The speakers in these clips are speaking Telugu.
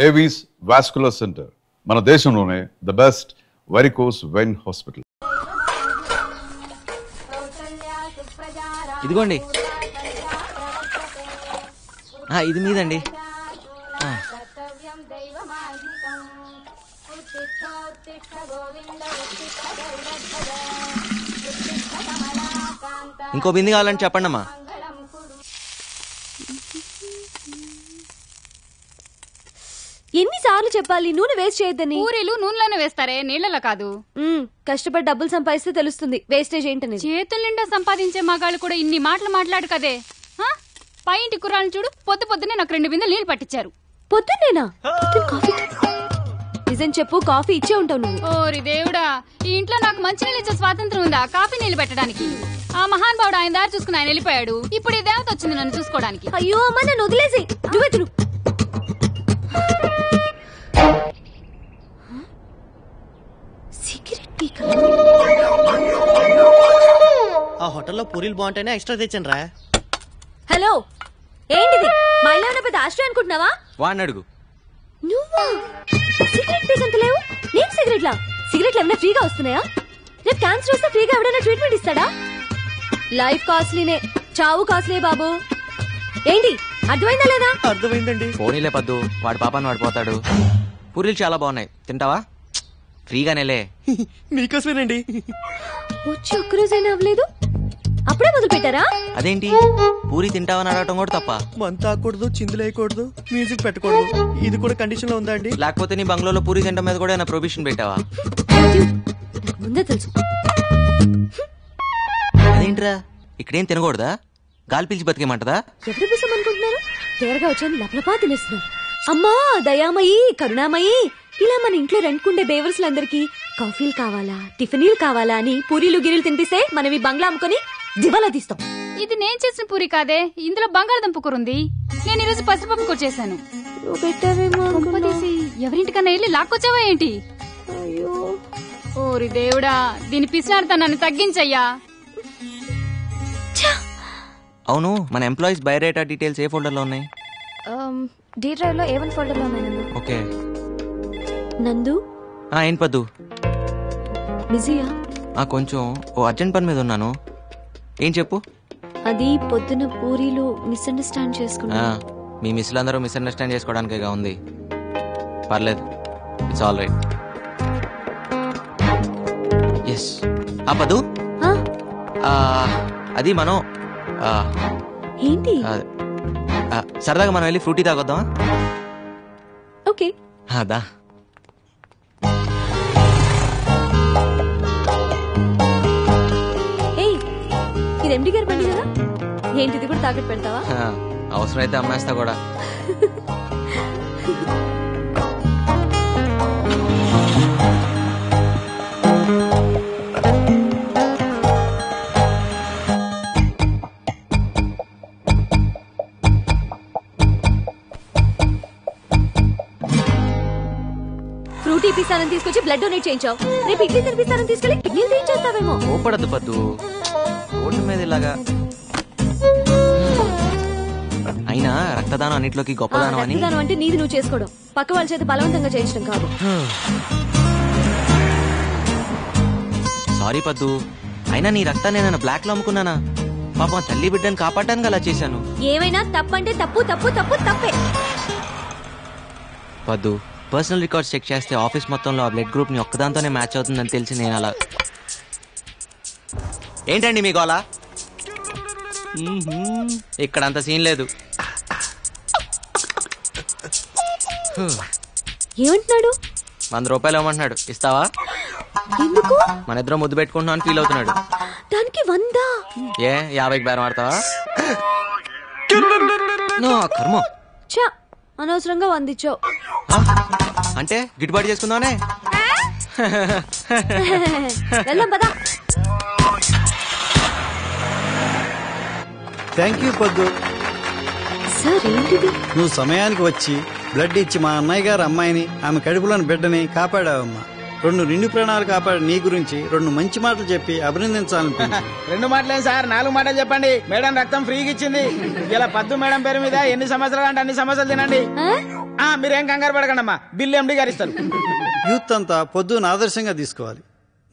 ఏవీస్ వాస్కులర్ సెంటర్ మన దేశంలోనే the best varicose vein hospital. ఇదిగోండి, ఇది మీదండి. ఇంకో బింది కావాలని చెప్పండి అమ్మా. ఎన్నిసార్లు చెప్పాలి నూనె వేస్ట్ చేయొద్దని? పూరీలు నూనెలోనే వేస్తారే, నీళ్లలో కాదు. కష్టపడి డబ్బులు సంపాదిస్తే తెలుస్తుంది వేస్టేజ్ ఏంటనేది. చేతుల నిండా సంపాదించే మగాళ్ళు కూడా ఇన్ని మాటలు మాట్లాడు కదే. పై ఇంటి కుర్రాలను చూడు, పొద్దునే నాకు 2 బిందెలు నీళ్లు పట్టించారు. పొద్దున్నేనా? నిజం చెప్పు, కాఫీ ఇచ్చే ఉంటావు నువ్వు. ఓరి దేవుడా, ఈ ఇంట్లో నాకు మంచి నీళ్ళు ఇచ్చే స్వాతంత్రం ఉందా కాఫీ నీళ్లు పెట్టడానికి? ఆ మహాన్ బావుడు ఆయన దారి చూసుకుని ఆయన వెళ్ళిపోయాడు. ఇప్పుడు ఈ దేవత వచ్చింది నన్ను చూసుకోవడానికి. అయ్యో అమ్మ, నన్ను వదిలేసి నువ్వెతులు. ఆ హోటల్లో పూరీలు బాగుంటాయని ఎక్స్ట్రా తెచ్చాను రా. హలో, ఏంటిది? మా ఇల్లు ఏమైనా పెద్ద ఆశ్రయం అనుకుంటున్నావా? వాడిని అడుగు. నువ్వా? సిగరెట్ పీకంత లేవు. నేను సిగరెట్లా? సిగరెట్లు ఏమైనా ఫ్రీగా వస్తున్నాయా? రేపు క్యాన్సర్ వస్తే ఫ్రీగా ఎవడైనా ట్రీట్మెంట్ ఇస్తాడా? లైఫ్ కాస్ట్లీనే, చావు కాస్ట్లీ బాబు. ఏంటి అర్థమైందా లేదా? అర్థమైందండి. పోనీలే పద్దు, వాడి పాపాన్ని వాడు పోతాడు. పూరీలు చాలా బాగున్నాయి, తింటావా? ఫ్రీగానేలే. మీకోసమేనండి. వచ్చి ఒక్కరోజైనా అవ్వలేదు, అప్పుడే మొదలు పెట్టారా? అదేంటి, పూరి తింటావని అడగటం కూడా తప్ప? మంత ఆకూడదు, చిందులేయకూడదు, మ్యూజిక్ పెట్టకూడదు, ఇది కూడా కండిషన్ లో ఉందా అండి? లేకపోతే నీ బంగ్లాలో పూరి తింటం మీద కూడా ఏమైనా ప్రొవిషన్ పెట్టావా? ముందే తెలుసు. అదేంట్రా, ఇక్కడేం తినకూడదా? గాలి పీల్చి బతికేమంటదా? ఎప్పుడు బిసం అనుకుంటున్నారు? తేరగా వచ్చాను లపలపా తినేస్తున్నాను. అమ్మా దయామయి, కరుణామయి, ఇలా మన ఇంట్లో రెంట్కుండే బేవర్స్లందరికీ కాఫీలు కావాలా, టిఫినీలు కావాలా అని పూరీలు గిరీలు తినిపిస్తే మనం ఈ బంగ్లా అమ్ముకొని దివాలా తీస్తాం. ఇది నేను చేసిన పూరి కాదే, ఇందులో బంగాళదుంప కూర ఉంది. నేను ఈరోజు పసుపప్పు కూర చేశాను. ఎవరింటికన్నా వెళ్ళి లాక్కొచ్చావా ఏంటి? ఓరి దేవుడా, దీని పిసినారుతనాన్ని తగ్గించయ్యా. అవును, మన ఎంప్లాయీస్ బయోడేటా డీటెయిల్స్ ఏ ఫోల్డర్ లో ఉన్నాయి? డి డ్రైవ్ లో A1 ఫోల్డర్ లో ఉన్నాయి. ఓకే. నందు ఏం పద్దు? బిజీయా? కొంచెం ఓ అర్జెంట్ పని మీద ఉన్నాను. ఏం చెప్పు. అది పొద్దున పూరీలు మిస్అండర్స్టాండ్ చేసుకున్నా. మీ మిస్లందరూ మిస్అండర్స్టాండ్ చేసుకోవడానికేగా ఉంది. పర్లేదు, ఇట్స్ ఆల్ రైట్. ఎస్. పద్దు, అది మనం ఏంటి సరదాగా మనం వెళ్ళి ఫ్రూటీ తాగొద్దామా? ఓకే. అదా ఇది ఎండి గారి బండి కదా, ఏంటిది కూడా తాకట్టు పెడతావా? అవసరమైతే అమ్మేస్తా కూడా. ఫ్రూటీ పిస్తానని తీసుకొచ్చి బ్లడ్ డొనేట్ చేయించావు. రేపు ఇడ్లీ తినిపిస్తానని తీసుకెళ్లి కిడ్నీలు తీయించేస్తావేమో. ఓపడద్దు పద్దు, ఓట్ల మీద ఇలాగా. అయినా రక్తదానం అన్నిట్లోకి గొప్పదానం అని. రక్తదానం అంటే నీది నువ్వు చేసుకోవడం, పక్క వాళ్ళ చేత బలవంతంగా చేయించడం కాదు. సారీ పద్దు, అయినా నీ రక్తాన్ని నేను బ్లాక్ లో అమ్ముకున్నానా? పాపం తల్లి బిడ్డని కాపాడడానికి అలా చేశాను. ఏమైనా తప్పంటే తప్పు తప్పు తప్పు తప్పే. పద్దు, పర్సనల్ రికార్డ్స్ చెక్ చేస్తే ఆఫీస్ మొత్తంలో ఆ బ్లడ్ గ్రూప్ ని ఒక్కదాంతోనే మ్యాచ్ అవుతుందని తెలిసి నేను అలా. ఏంటండి మీకు అలా? ఇక్కడ అంత సీన్ లేదు. ఏమంటున్నాడు? 100 రూపాయలు ఇవ్వమంటున్నాడు, ఇస్తావా? ఎందుకు? మన ఇద్దరం ముద్దు పెట్టుకుంటున్నాం అని ఫీల్ అవుతున్నాడు. దానికి 100? 50కి బేరం ఆడతావా? కర్మ. అనవసరంగా 100 ఇచ్చావు. అంటే గిట్టుబాటు చేసుకుందామనే. వెళ్దాం పదా. థ్యాంక్ యూ పద్దు. సార్ ఏంటిది? నువ్వు సమయానికి వచ్చి బ్లడ్ ఇచ్చి మా అన్నయ్య గారు అమ్మాయిని, ఆమె కడుపులోని బిడ్డని కాపాడావమ్మా. 2 నిండు ప్రాణాలు కాపాడి నీ గురించి 2 మంచి మాటలు చెప్పి అభినందించాలనుకుంటున్నా. 2 మాటలేం సార్, 4 మాటలు చెప్పండి. మేడం రక్తం ఫ్రీగా ఇచ్చింది. ఇలా పద్దు మేడం పేరు మీద ఎన్ని సమస్యలు అంటే అన్ని సమస్యలు తినండి. మీరేం కంగారు పడకండి అమ్మా, బిల్లు ఎండి గారు ఇస్తారు. యూత్ అంతా పొద్దున ఆదర్శంగా తీసుకోవాలి.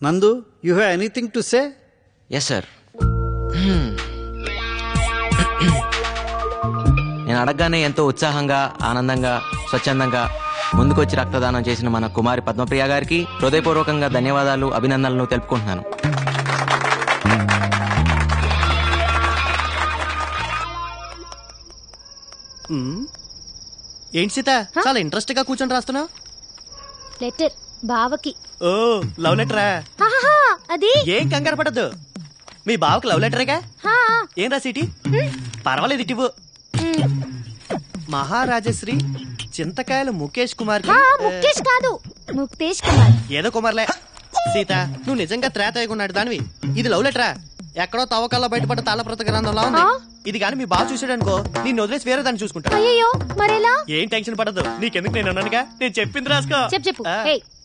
Nandu, you have anything to say? Yes sir. నేను అడగగానే ఎంతో ఉత్సాహంగా, ఆనందంగా, స్వచ్ఛందంగా ముందుకొచ్చి రక్తదానం చేసిన మన కుమారి పద్మప్రియ గారికి హృదయపూర్వకంగా ధన్యవాదాలు, అభినందనలు తెలుపుకుంటున్నాను. ఏంటి సీత, చాలా ఇంట్రెస్ట్ గా కూర్చొని రాస్తున్నావు? లెటర్ బావకి. ఓ, లవ్ లెటరా? ఆహాహా, అది ఏం కంగారు పడద్దు, మీ బావకు లవ్ లెటరేగా. హా. ఏం రాసిటి? పర్వాలేదు, ఇటివ్వు. మహారాజశ్రీ చింతకాయల ముఖేష్ కుమార్ కి. హా, ముఖేష్ కాదు, ముక్తేష్ కుమార్. ఏదో కుమార్లే. సీత, నువ్వు నిజంగా త్రేతయ్యకున్నాడు దానివి. ఇది లవ్ లెటరా? ఎక్కడో తవ్వకాల్లో బయటపడ్డ తాళప్రత గ్రంథంలా ఉంది. ఇది కానీ మీ బావ చూసాడు అనుకో, నిన్ను వదిలేసి వేరే దాన్ని చూసుకుంటా. అయ్యో, మరెలా? ఏం టెన్షన్ పడద్దు, నీకెందుకు, నేను అన్నానుగా, నేను చెప్పింది రాసుకో. చెప్పు.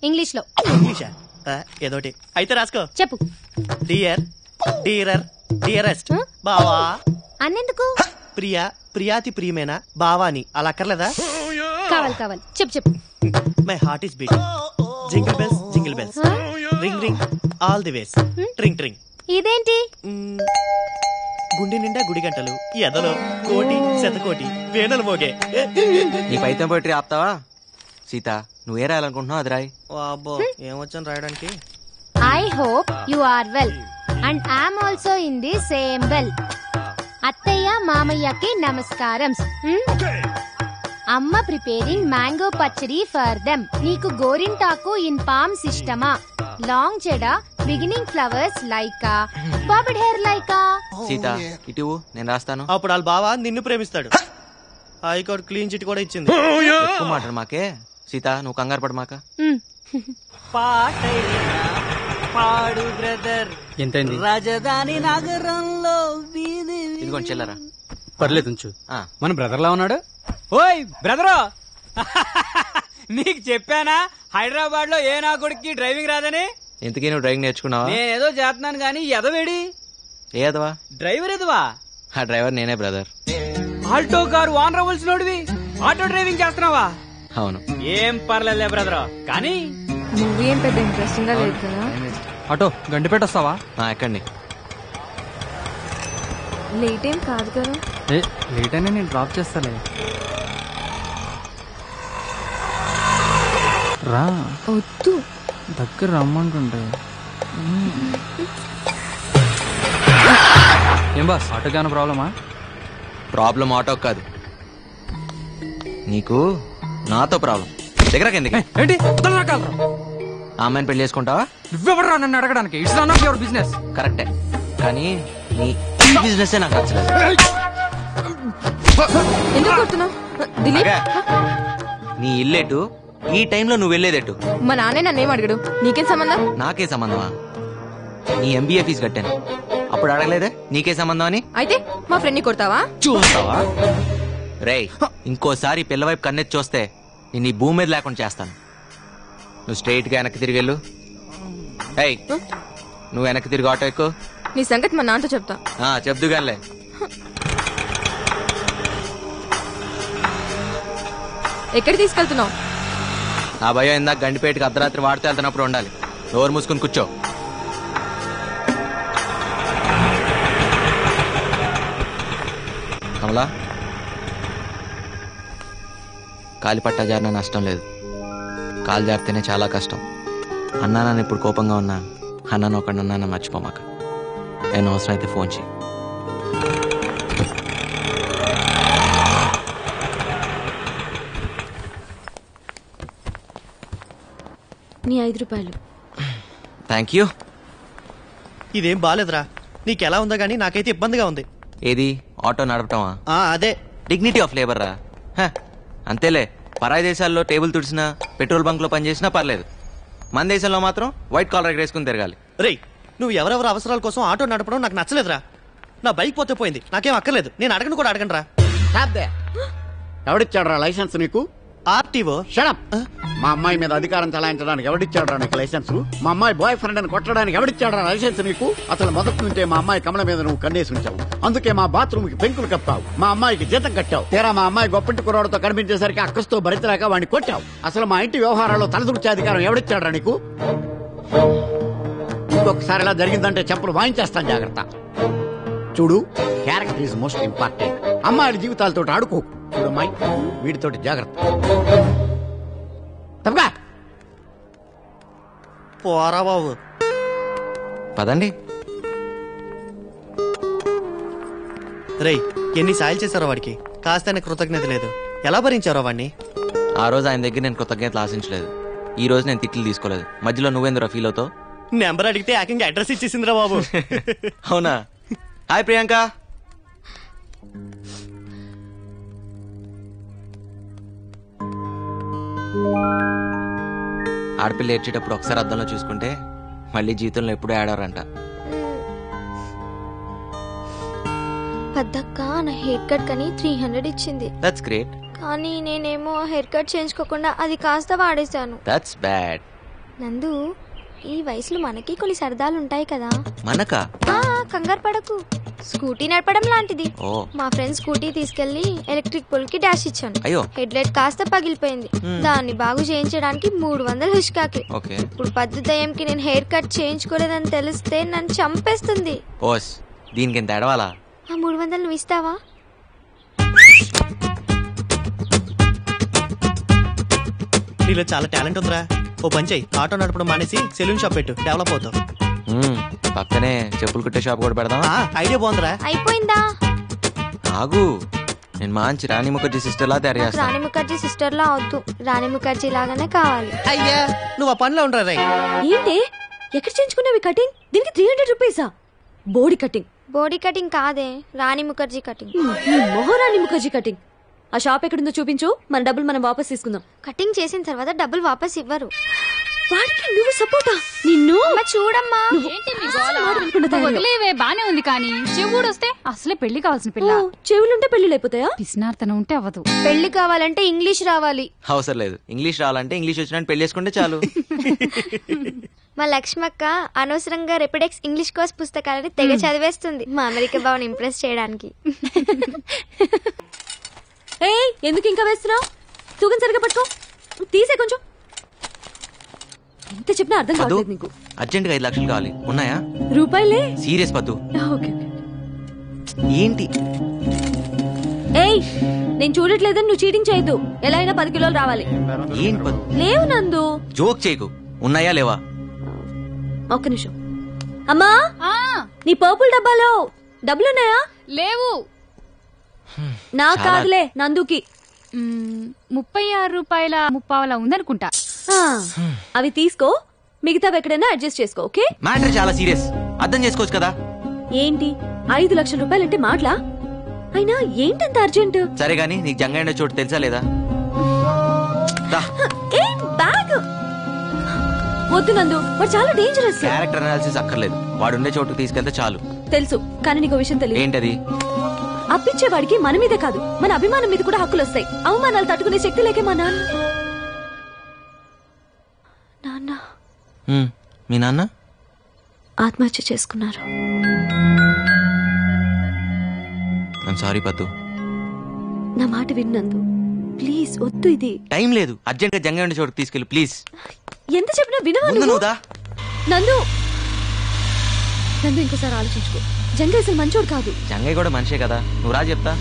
ఇంగ్లీష్ లో. ఇంగ్లీషా? ఏదోటి అయితే రాసుకో. చెప్పు. డియర్, డీరర్, డియరెస్ట్ బావా. అన్నెందుకు? ప్రియా, ప్రియాతి ప్రియమేనా బావాని, అలా అక్కర్లేదా? కావాలి. చెప్పు. My heart is beating. Jingle bells, jingle bells, ring ring all the ways, tring tring. ఇదేంటి? గుండె నిండా గుడి గంటలు, ఎదలో కోటి శతకోటి వేనలు మోగే. నీ పైతం పోయి ఆపుతావా? సీత, నువ్వే రాయాలనుకుంటున్నావు, అది రాయి. అబ్బో, ఏమొచ్చాను రాయడానికి. I hope you are well and I'm also in the same well. అత్తయ్య మామయ్యకి నమస్కారం. అమ్మ preparing mango pachadi for them. నీకు గోరింటాకు ఇన్ పామ్స్ ఇష్టమా? లాంగ్ చెడ బిగినింగ్ ఫ్లవర్స్ లైకా, బాబిడ్ హెయిర్ లైకా. సీత, ఇటు నేను రాస్తాను. అప్పుడు వాళ్ళ బావ నిన్ను ప్రేమిస్తాడు. హైకోర్టు క్లీన్ చిట్ కూడా ఇచ్చింది. ఎక్కువ మాట మాకే. సీత, నువ్వు కంగారు పడ మాక. పాడు బ్రదర్, ఎంతైంది? రాజధాని నగరంలో వీధి. ఇదిగోండి చెల్లరా. పర్లేదు ఉంచు. మన బ్రదర్ లా ఉన్నాడు. ఓయ్ బ్రదరు, నీకు చెప్పానా హైదరాబాద్ లో ఏ నా కొడుక్కి డ్రైవింగ్ రాదని? ఇంతకీ నువ్వు డ్రైవింగ్ నేర్చుకున్నావా? నేనేదో చేస్తున్నాను గానీ ఎదవేడి ఏ ఎదవా? డ్రైవర్ ఎదవా? ఆ డ్రైవర్ నేనే బ్రదర్. ఆల్టో కారు ఓనర్ అవ్వాల్సినోడివి ఆటో డ్రైవింగ్ చేస్తున్నావా? అవును. ఏం పర్లేదులే బ్రదర్, కానీ మూవీ ఏం పెద్ద ఇంట్రెస్టింగ్ గా లేదు కదా. ఆటో గండిపేట వస్తావా? ఎక్కండి. లేట్ ఏం కాదు కదా. లేట్ అయినా నేను డ్రాప్ చేస్తాలే. రా, వద్దు, దగ్గర రమ్మంటుంటే. ఏం బాస్, ఆటో కానీ ప్రాబ్లమా? ప్రాబ్లం ఆటో కాదు, నీకు నాతో ప్రాబ్లం. దగ్గర కిందకి ఏంటి రకాలు? ఆ అమ్మాయిని పెళ్లి చేసుకుంటావా? నువ్వెవరు నన్ను అడగడానికి? It's not of your business. కరెక్టే, కానీ నీ బిజినెస్ నాకు నచ్చలేదు. ఎందుకు కొడుతున్నావు? దిలీప్, నీ ఇల్లేటు, ఈ టైంలో నువ్వు వెళ్ళేదేటు? మా నాన్నే నన్నేం అడిగాడు, నీకేం సంబంధం? నాకే సంబంధమా? నీ ఎంబీఏ ఫీజు కట్టాను, అప్పుడు అడగలేదే నీకే సంబంధం అని? అయితే మా ఫ్రెండ్ ని కొడతావా? చూస్తావా? రేయ్, ఇంకోసారి పిల్లవైపు కన్నెత్తి చూస్తే నేను ఈ భూమి మీద లేకుండా చేస్తాను. నువ్వు స్ట్రైట్ గా వెనక్కి తిరిగి వెళ్ళు. ఏయ్, నువ్వు వెనక్కి తిరిగి ఆటో ఎక్కు. నీ సంగతి మా నాన్నతో చెప్తా. చెప్దుగానిలే. ఎక్కడ తీసుకెళ్తున్నావు? నా భయం ఇందాక గండిపేటకి అర్ధరాత్రి వాడితే వెళ్తున్నప్పుడు ఉండాలి. నోరు మూసుకుని కూర్చో. కమలా, కాలి పట్టా జారిన నష్టం లేదు, కాలు జారితేనే చాలా కష్టం. అన్నా నన్ను ఇప్పుడు కోపంగా ఉన్నా, అన్నాను ఒకటి అన్నా మర్చిపోమాక. నేను అవసరం అయితే ఫోన్ చేయి. నీ 5 రూపాయలు. Thank you. ఇదేం బాలేదురా, నీకెలా ఉందో గానీ నాకైతే ఇబ్బందిగా ఉంది. ఏది ఆటో నడపటమా? అదే డిగ్నిటీ ఆఫ్ లేబర్ రా. అంతేలే, పరాయి దేశాల్లో టేబుల్ తుడిచినా పెట్రోల్ బంక్ లో పనిచేసినా పర్లేదు, మన దేశంలో మాత్రం వైట్ కాలర్ ఎగరేసుకుని తిరగాలి. రేయ్, నువ్వు ఎవరెవరు అవసరాల కోసం ఆటో నడపడం నాకు నచ్చలేదురా. నా బైక్ పోతే పోయింది, నాకేం అక్కర్లేదు, నేను అడగను కూడా అడగను రా. ఎవడిచ్చాడు రా లైసెన్స్ నీకు? RTO shut up. మా అమ్మాయి మీద అధికారం చలాయించడానికి ఎవడిచ్చాడు నీకు లైసెన్స్? మా అమ్మాయి బాయ్ ఫ్రెండ్ అని కొట్టడానికి ఎవడిచ్చాడు లైసెన్స్ నీకు? అసలు మొదటి నుంచే మా అమ్మాయి కమల మీద నువ్వు కన్నేసి ఉంచావు. అందుకే మా బాత్రూమ్ కి పెంకులు కప్పావు, మా అమ్మాయికి జీతం కట్టావు. తీరా మా అమ్మాయి గొప్పంటి కుర్రాడితో కనిపించేసరికి అక్కస్తో భరించలేక వాడిని కొట్టావు. అసలు మా ఇంటి వ్యవహారాల్లో తలదూర్చే అధికారం ఎవడిచ్చాడు నీకు? ఇంకొకసారి ఇలా జరిగిందంటే చెప్పులు వాయించేస్తాను, జాగ్రత్త. చూడు, క్యారెక్టర్ ఈజ్ మోస్ట్ ఇంపార్టెంట్. అమ్మాయిల జీవితాలతో ఆడుకో. చూడమ్మాయి, వీటితోటి జాగ్రత్త. తప్పగా పోరా బాబు. పదండి. రేయ్, ఎన్ని సాయాలు చేశారో వాడికి, కాస్త కృతజ్ఞత లేదు. ఎలా భరించారో వాడిని? ఆ రోజు ఆయన దగ్గర నేను కృతజ్ఞతలు ఆశించలేదు. ఈ రోజు నేను తిట్లు తీసుకోలేదు. మధ్యలో నువ్వెందురా ఫీల్ అవుతావు? నెంబర్ అడిగితే ఏకంగా అడ్రస్ ఇచ్చేసిందిరా బాబు. అవునా? హాయ్ ప్రియాంక. ఆడపిల్ల ఏడ్చేటప్పుడు ఒకసారి అద్దంలో చూసుకుంటే మళ్ళీ జీవితంలో ఎప్పుడూ ఆడారంట. పెద్దక్క నా హెయిర్ కట్ కని 300 ఇచ్చింది. That's great. కానీ నేనేమో హెయిర్ కట్ చేయించుకోకుండా అది కాస్త వాడేశాను. That's bad. నందు, ఈ వయసులో మనకి కొన్ని సరదాలు ఉంటాయి కదా. మనకా? కంగారు పడకు, స్కూటీ నడపడం లాంటిది. మా ఫ్రెండ్ స్కూటీ తీసుకెళ్లి ఎలక్ట్రిక్ పోల్ కి డాష్ ఇచ్చాను. హెడ్ లైట్ కాస్త పగిలిపోయింది. దాన్ని బాగు చేయించడానికి 300 హుష్కాకి. ఇప్పుడు పద్ధతి నేను హెయిర్ కట్ చేయించుకోలేదని తెలిస్తే నన్ను చంపేస్తుంది. దీనికి ఎంత ఎడవాలా? ఆ 300 నువ్వు ఇస్తావా? నీలో చాలా టాలెంట్ ఉందిరా. ఓ పంచాయి, ఆటో నడపడం మానేసి సెలూన్ షాప్ పెట్టు, డెవలప్ అవుతావు. పక్కనే చెప్పులు కుట్టే షాప్ కూడా పెడదామా? ఐడియా బాగుందిరా. అయిపోయిందా? ఆగు, నేను మంచి రాణి ముఖర్జీ సిస్టర్ లా తయారు చేస్తాను. రాణి ముఖర్జీ సిస్టర్ లా వద్దు, రాణి ముఖర్జీ లాగానే కావాలి. అయ్యా, నువ్వు ఆ పనిలో ఉండరా? ఏంటి ఎక్కడ చేయించుకునేవి కటింగ్? దీనికి 300 రూపీసా? బోడీ కటింగ్? బోడీ కటింగ్ కాదే, రాణి ముఖర్జీ కటింగ్. మహారాణి ముఖర్జీ కటింగ్. ఆ షాప్ ఎక్కడుందో చూపించు, మన డబ్బులు మనం వాపస్ తీసుకుందాం. కటింగ్ చేసిన తర్వాత డబ్బులు వాపస్ ఇవ్వరు. వాడికి నువ్వు సపోర్టా? నిన్ను చూడమ్మా. వదిలేవే, బానే ఉంది. కానీ చెవుడు వస్తే అసలే పెళ్లి కావాల్సిన పిల్ల. చెవులుంటే పెళ్లి అయిపోతాయా? పిసినార్తనం ఉంటే అవ్వదు. పెళ్లి కావాలంటే ఇంగ్లీష్ రావాలి. అవసరం లేదు, ఇంగ్లీష్ రావాలంటే ఇంగ్లీష్ వచ్చినట్టు పెళ్లి చేసుకుంటే చాలు. మా లక్ష్మక్క అనవసరంగా రెపిడెక్స్ ఇంగ్లీష్ కోర్స్ పుస్తకాలని తెగ చదివేస్తుంది, మా అమెరికా బావని ఇంప్రెస్ చేయడానికి. ఎందుకు ఇంకా వేస్తున్నావు? తూగం సరిగా పట్టుకో, తీసే కొంచెం. ఎంత చెప్పినా అర్థం కావట్లేదు నీకు. అర్జెంట్ గా 5 లక్షలు కావాలి, ఉన్నాయా? రూపాయలే. సీరియస్ పద్దు. ఏంటి? నేను చూడట్లేదని నువ్వు చీటింగ్ చేయొద్దు. ఎలా అయినా 10 కిలోలు రావాలి. ఏంటి పద్దు? లేవు నందు, జోక్ చేయకు. ఉన్నాయా లేవా? ఒక్క నిమిషం. అమ్మా, నీ పర్పుల్ డబ్బాలో డబ్బులున్నాయా? లేవు. నాకు కాదులే, నందుకి. 36 రూపాయల 30 ఉందనుకుంటా. అవి తీసుకో, మిగతావి ఎక్కడైనా అడ్జస్ట్ చేసుకో. ఓకే? మ్యాటర్ చాలా సీరియస్, అర్థం చేసుకోవచ్చు కదా. ఏంటి 5 లక్షల రూపాయలంటే మాటలా? అయినా ఏంటంత అర్జెంట్? సరే గానీ నీకు జంగయ్య చోటు తెలుసా లేదా? బ్యాగ్ వద్దు నందు, వాడు చాలా డేంజరస్. క్యారెక్టర్ అనాలిసిస్ అక్కర్లేదు, వాడుండే చోటుకు తీసుకెళ్తే చాలు. తెలుసు, కానీ నీకు విషయం తెలియదు. ఏంటది? అప్పించేవాడికి మన మీదే కాదు, మన అభిమానం మీద కూడా హక్కులు వస్తాయి. అవమానాలు తట్టుకునే శక్తి లేకే మా నాన్న. మీ నాన్న ఆత్మహత్య చేసుకున్నారు. సారీ పద్దు. నా మాట విన్నందు, ప్లీజ్ వద్దు. ఇది టైం లేదు, అర్జెంట్ గా జంగయ్య చోటుకు తీసుకెళ్ళి ప్లీజ్. ఎంత చెప్పినా వినవా నువ్వు? నందు, నందు ఇంకోసారి ఆలోచించుకో. జంగయ్య అసలు మంచోడు కాదు. జంగయ్య కూడా మనిషే కదా, నువ్వు రా చెప్తా.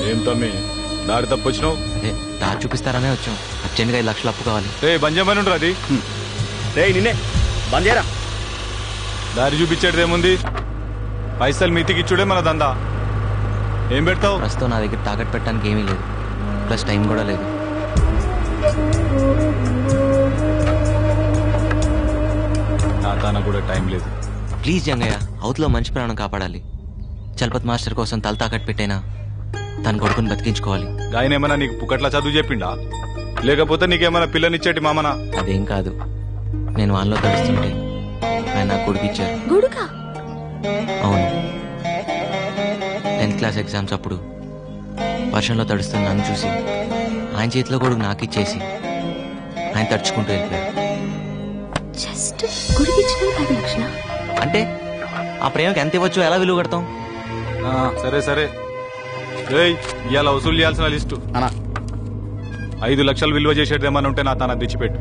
ఏం తమ్మి దారి తప్పు వచ్చినావు? దారి చూపిస్తారనే వచ్చాం. అర్జెంట్ గా 5 లక్షలు అప్పు కావాలి. బంజమని ఉండరు అది. నిన్నే బంజేరా. దారి చూపించేది ఏముంది? పైసలు మితికిచ్చుడే మన దందా. ఏం పెడతావు? ప్రస్తుతం నా దగ్గర తాకట్టు పెట్టడానికి ఏమీ లేదు, ప్లస్ టైం కూడా లేదు. తాతాన కూడా టైం లేదు. ప్లీజ్ జంగయ్య, అవతలో మంచి ప్రాణం కాపాడాలి. చలపతి మాస్టర్ కోసం తల తాకట్టు పెట్టైనా తన కొడుకుని బతికించుకోవాలి. గాయనేమన్నా నీకు పుక్కట్లా చదువు చెప్పిండా, లేకపోతే నీకేమైనా పిల్లనిచ్చేటి మామనా? అదేం కాదు, నేను వాన్లో తడుస్తుంటే ఆయన నాకు కొడుకు ఇచ్చారు. కొడుకా? అవును, 10th క్లాస్ ఎగ్జామ్స్ అప్పుడు వర్షంలో తడుస్తున్న నన్ను చూసి ఆయన చేతిలో కూడా నాకు ఇచ్చేసి ఆయన తడుచుకుంటూ వెళ్ళిపోయాడు. జస్ట్ గుడికిచ్చిన 10 లక్షల అంటే ఆ ప్రేమకి ఎంత ఇవ్వచ్చు, ఎలా విలువ కడతాం? సరే సరే ఇవాళ వసూలు చేయాల్సిన లిస్టు 5 లక్షలు విలువ చేసేదేమని ఉంటే నా తన తెచ్చిపెట్టు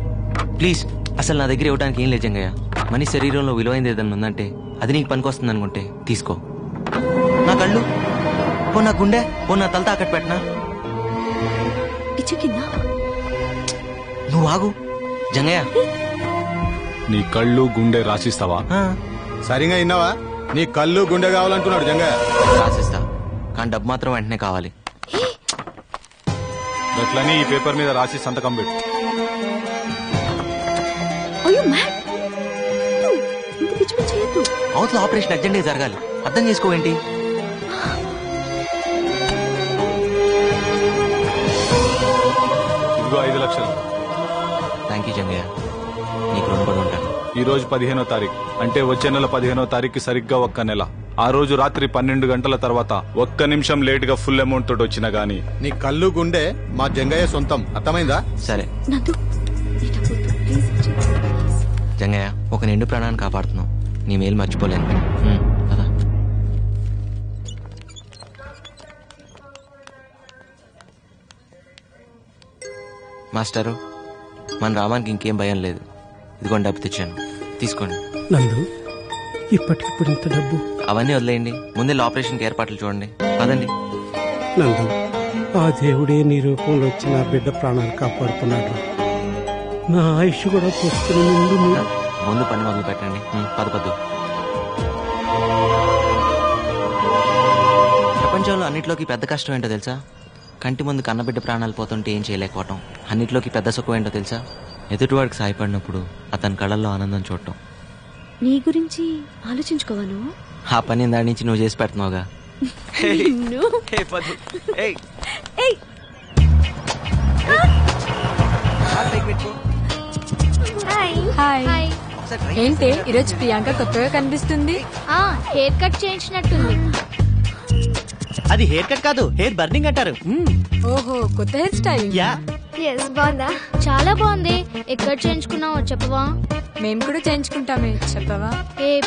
ప్లీజ్. అసలు నా దగ్గర ఇవ్వడానికి ఏం లేదు జంగయ్య. మనీ శరీరంలో విలువైంది ఏదన్నా ఉందంటే అది నీకు పనికొస్తుంది అనుకుంటే తీసుకో. నా కళ్ళు పో, నా గుండె పో, నా తల తాకట్టు పెట్టనా? నువ్వు ఆగు జంగయ్య. నీ కళ్ళు గుండె రాసిస్తావా? సరిగా విన్నావా? నీ కళ్ళు గుండె కావాలంటున్నాడు జంగయ్య. రాసిస్తా, కానీ డబ్బు మాత్రం వెంటనే కావాలి. అట్లని ఈ పేపర్ మీద రాసి సంతకం పెట్టు. అవతల ఆపరేషన్ అర్జెంట్ గా జరగాలి, అర్థం చేసుకోవేంటి? ఇదిగో 5 లక్షలు. థ్యాంక్ యూ జంగయ్య, నీకు రుణపడి ఉంటాను. ఈ రోజు 15వ తారీఖు, అంటే వచ్చే నెల 15వ తారీఖు సరిగ్గా ఒక్క నెల. ఆ రోజు రాత్రి 12 గంటల తర్వాత ఒక్క నిమిషం లేట్ గా ఫుల్ అమౌంట్ తోటి వచ్చినా గానీ నీ కళ్ళు గుండె మా జంగయ్య సొంతం. అర్థమైందా? సరే జంగయ్య, ఒక నిండు ప్రాణాన్ని కాపాడుతున్నావు, నీ మేలు మర్చిపోలేను కదా. మాస్టరు, మన రామానికి ఇంకేం భయం లేదు. ఇదిగోండి డబ్బు తెచ్చాను, తీసుకోండి. నందు, ఇప్పటికిప్పుడు ఇంత డబ్బు? అవన్నీ వదిలేయండి, ముందే ఆపరేషన్కి ఏర్పాట్లు చూడండి. పదండి. నందు, ఆ దేవుడే నీ రూపంలో వచ్చి నా బిడ్డ ప్రాణాలు కాపాడుతున్నాడు. నా ఆయుష్ కూడా పోస్తున్న ముందు పని మొదలు పెట్టండి. పదు. ప్రపంచంలో అన్నిట్లోకి పెద్ద కష్టం ఏంటో తెలుసా? కంటి ముందు కన్నబిడ్డ ప్రాణాలు పోతుంటే ఏం చేయలేకపోవటం. అన్నిట్లోకి పెద్ద సుఖం ఏంటో తెలుసా? ఎదుటివాడికి సాయపడినప్పుడు అతని కళ్ళల్లో ఆనందం చూడటం. నీ గురించి ఆలోచించుకోవాను. ఆ పని దాని నుంచి నువ్వు చేసి పెడుతున్నావుగా. ఏంటి ఈరోజు ప్రియాంక కొత్తగా కనిపిస్తుంది? హెయిర్ కట్ చేయించినట్టుంది. అది హెయిర్ కట్ కాదు, హెయిర్ బర్నింగ్ అంటారు. ఓహో, కొత్త హెయిర్ స్టైల్. బాగుందా? చాలా బాగుంది. ఎక్కడ చేయించుకున్నావో చెప్పవా? మేము కూడా చేయించుకుంటామే, చెప్పవా?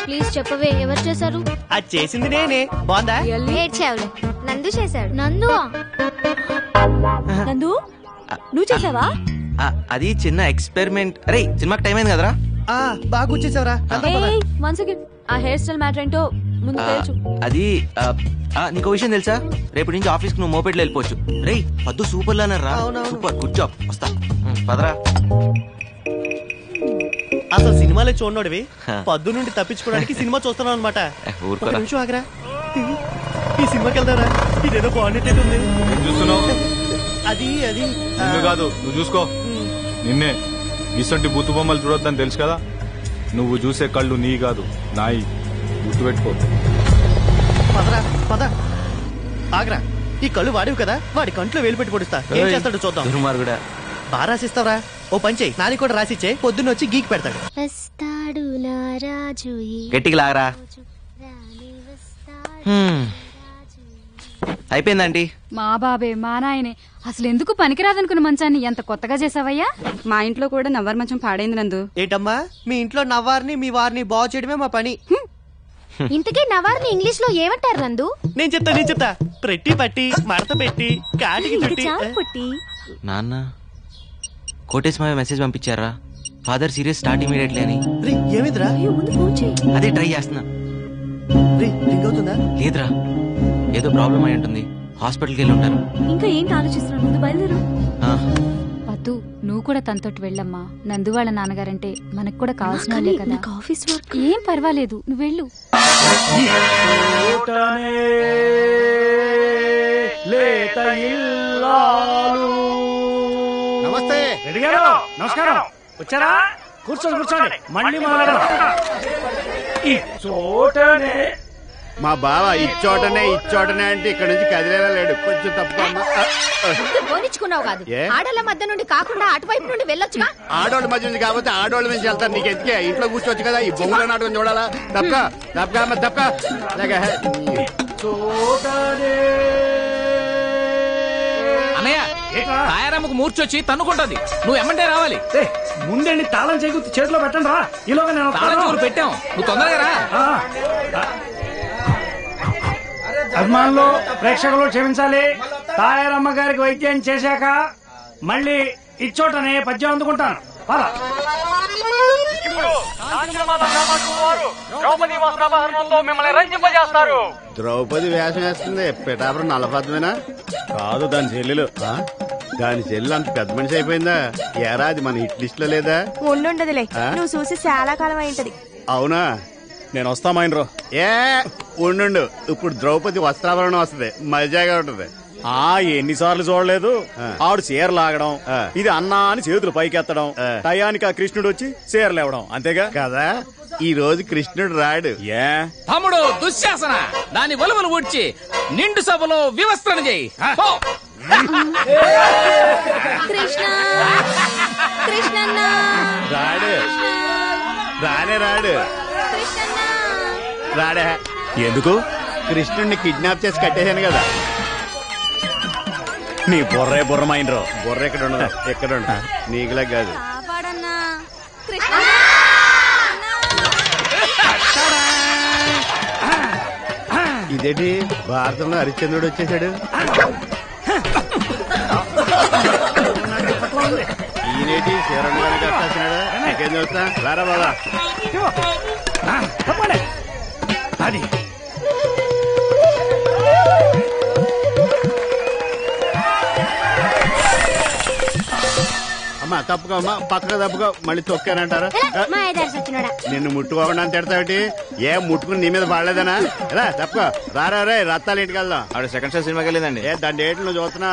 ప్లీజ్ చెప్పవే, ఎవరు చేశారు? అది చేసింది నేనే. బాగుందా? నందు చేశాడు. నందు నువ్వు చేసావా? అది చిన్న ఎక్స్పెరిమెంట్. అరే సినిమాకి టైం అయింది కదరా. బాగా కూర్చేసావరా? ఆ హెయిర్ స్టైల్ మ్యాటర్ ఏంటో ముందు తెలుసు. అది నీకు విషయం తెలుసా? రేపటి నుంచి ఆఫీస్ కి నువ్వు మోపెట్లో వెళ్ళిపోవచ్చు. రే పద్దు సూపర్ లానరా, సూపర్, గుడ్ జాబ్. వస్తా, పదరా. అసలు సినిమాలే చూడనోడివి, పద్దు నుండి తప్పించుకోవడానికి సినిమా చూస్తున్నావు అనమాట. నిమిషం ఆగరా, ఈ సినిమాకి వెళ్దారా? ఇదేదో బాగుండేటట్టుంది. అది అది నిన్ను కాదు, నువ్వు చూసుకో. నిన్నే ఇసంటి బూతు బొమ్మలు చూడొద్దని తెలుసు కదా. నువ్వు చూసే కళ్ళు నీ కాదు, నాయి. గుర్తుపెట్టుకో. పదరా పద. ఆగరా, ఈ కళ్ళు వాడివి కదా, వాడి కంట్లో వేలు పెట్టి పొడిస్తా. ఏం చేస్తాడు చూద్దాం. బాగా రాసిస్తావరా? ఓ పని చెయ్యి, నాది కూడా రాసిచ్చే, పొద్దున్న వచ్చి గీకి పెడతాడు. గట్టికి లాగరా. అయిపోయిందండి. మా బాబే, మా నాయనే. అసలు ఎందుకు పనికిరాదనుకున్న మంచాన్ని ఎంత కొత్తగా చేసావయ్యా? మా ఇంట్లో కూడా నవ్వర్ మంచం పాడైంది నందు. ఏంటమ్మా, మీ ఇంట్లో నవ్వారిని మీ వారిని బాగు చేయడమే మా పని. ఇంతకీ నవార్ని ఇంగ్లీష్ లో ఏమంటారు నందు? నేను చెప్తా. ప్రట్టి పట్టి, మడత పెట్టి, కాటికి చుట్టి. నాన్న కోటేశ్వర మెసేజ్ పంపించారా? ఫాదర్ సీరియస్, స్టార్ట్ ఇమీడియట్లీ అని. ఏమిద్రా? అదే ట్రై చేస్తున్నా. లేదురా, ఏదో ప్రాబ్లం అయి ఉంటుంది. హాస్పిటల్కి వెళ్ళి ఉంటారు. ఇంకా ఏంటి ఆలోచిస్తున్నాను? బయలుదేరు. పద్దు, నువ్వు కూడా తనతోటి వెళ్ళమ్మా. నందు వాళ్ళ నాన్నగారంటే మనకు కూడా కావాల్సిన వాళ్ళే కదా. Office work. ఏం పర్వాలేదు, నువ్వు వెళ్ళు. నమస్తే. నమస్కారం. వచ్చారా? కూర్చోండి. మళ్ళీ ఈ చోటనే మా బావ ఇచ్చోటనే అంటే ఇక్కడ నుంచి కదిలేలా లేడు. కొంచెం పోనిచ్చుకున్నావు కాదు, ఆడోళ్ళ మధ్య నుండి కాకుండా అటువైపు నుండి వెళ్ళొచ్చుగా. ఆడోళ్ళ మధ్య నుంచి కాబట్టి ఆడోళ్ళ నుంచి వెళ్తాను. నీకు ఎందుకే? ఇంట్లో కూర్చోవచ్చు కదా. ఈ బొమ్మల నాటకం చూడాలా? తప్పక అన్నయ్య తాయారమ్మకు మూర్చొచ్చి తన్నుకుంటది, నువ్వు ఎమ్మంటే రావాలి. ముందండి తాళం చేకూర్చి చేతిలో పెట్టండి రా. ఈలోగా నేను తాళం చూరు పెట్టాం, నువ్వు తొందరగా రా. అభిమానులు, ప్రేక్షకులు క్షమించాలి. తాయారమ్మ గారికి వైద్యం చేశాక మళ్ళీ ఇచ్చోటనే పద్యం అందుకుంటాను. ద్రౌపది వేషం వేస్తుంది, పిఠాపురం నల్లపద్మేనా? కాదు, దాని చెల్లెలు. దాని చెల్లెలు అంత పెద్ద మనిషి అయిపోయిందా? ఏరా అది మన హిట్ లిస్ట్ లో లేదా? ఉండుండదులే, నువ్వు చూసి చాలా కాలం అయింటది. అవునా? నేను వస్తామైనరో. ఏ ఉండు, ఇప్పుడు ద్రౌపది వస్త్రాభరణం వస్తుంది, మజాగా ఉంటది. ఎన్నిసార్లు చూడలేదు. ఆడు చీర లాగడం, ఇది అన్నా అని చేతులు పైకెత్తడం, టయానికి ఆ కృష్ణుడు వచ్చి చీరలు ఇవ్వడం, అంతేగా కదా? ఈ రోజు కృష్ణుడు రాడు. తమ్ముడు దుశ్శాసన, దాని వలువలు ఊడ్చి నిండు సభలో వివస్త్రణ చేయి. రాడు, రాడు రాడే. ఎందుకు? కృష్ణుడిని కిడ్నాప్ చేసి కట్టేశాను కదా. నీ బుర్రమైనరో. బుర్ర ఎక్కడ ఉండదు, ఎక్కడ ఉండదు, నీకులా కాదు. ఇదేంటి భారతంలో హరిశ్చంద్రుడు వచ్చేసాడు? ఈయనేటి శివరణ్ గారికి కట్టాల్సినాడు. ఇంకేం చూస్తా, రారా బాబా. అది అమ్మా తప్పుకో, అమ్మా పక్కగా తప్పుకో, మళ్ళీ తొక్కానంటారు. నిన్ను ముట్టుకోకుండా తిడతావిటి? ఏం ముట్టుకుని నీ మీద పడలేదనా? ఎలా తప్పుకో, రారా రే రత్తాలు ఇంటికి వెళ్దాం. ఆవిడ సెకండ్ షో సినిమాకి వెళ్ళిందండి. దాని డేట్లు నువ్వు చూస్తున్నా?